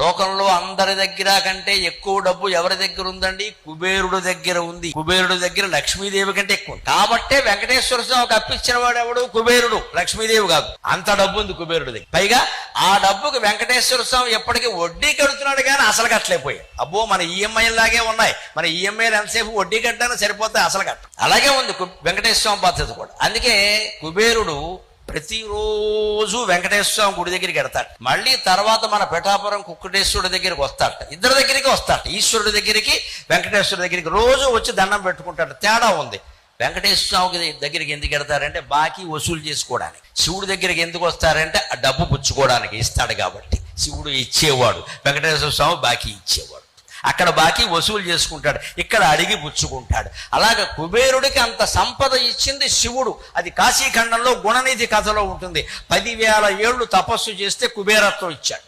లోకంలో అందరి దగ్గర కంటే ఎక్కువ డబ్బు ఎవరి దగ్గర ఉందండి? కుబేరుడు దగ్గర ఉంది. కుబేరుడు దగ్గర లక్ష్మీదేవి కంటే ఎక్కువ. కాబట్టే వెంకటేశ్వర స్వామికి అప్పించిన వాడు ఎవడు? కుబేరుడు, లక్ష్మీదేవి కాదు. అంత డబ్బు ఉంది కుబేరుడు దగ్గర. పైగా ఆ డబ్బుకి వెంకటేశ్వర స్వామి ఎప్పటికీ వడ్డీ కడుతున్నాడు కానీ అసలు కట్టలేకపోయాయి. అబ్బో మన ఈఎంఐ లాగే ఉన్నాయి. మన ఈఎంఐలు ఎంతసేపు వడ్డీ కట్టడానికి సరిపోతే అసలు కట్ట. అలాగే ఉంది వెంకటేశ్వర స్వామి పద్ధతి కూడా. అందుకే కుబేరుడు ప్రతిరోజు వెంకటేశ్వర స్వామి గుడి దగ్గరికి వెడతాడు. మళ్ళీ తర్వాత మన పిఠాపురం కుక్కటేశ్వరుడి దగ్గరికి వస్తాడు. ఇద్దరి దగ్గరికి వస్తాడు. ఈశ్వరుడి దగ్గరికి, వెంకటేశ్వరుడి దగ్గరికి రోజు వచ్చి దండం పెట్టుకుంటాడు. తేడా ఉంది. వెంకటేశ్వర స్వామి దగ్గరికి ఎందుకు వెడతారంటే బాకీ వసూలు చేసుకోవడానికి. శివుడి దగ్గరికి ఎందుకు వస్తారంటే ఆ డబ్బు పుచ్చుకోవడానికి. ఇస్తాడు కాబట్టి. శివుడు ఇచ్చేవాడు, వెంకటేశ్వర స్వామి బాకీ ఇచ్చేవాడు. అక్కడ బాకీ వసూలు చేసుకుంటాడు, ఇక్కడ అడిగి పుచ్చుకుంటాడు. అలాగే కుబేరుడికి అంత సంపద ఇచ్చింది శివుడు. అది కాశీఖండంలో గుణనిధి కథలో ఉంటుంది. 10,000 ఏళ్ళు తపస్సు చేస్తే కుబేరత్వం ఇచ్చాడు.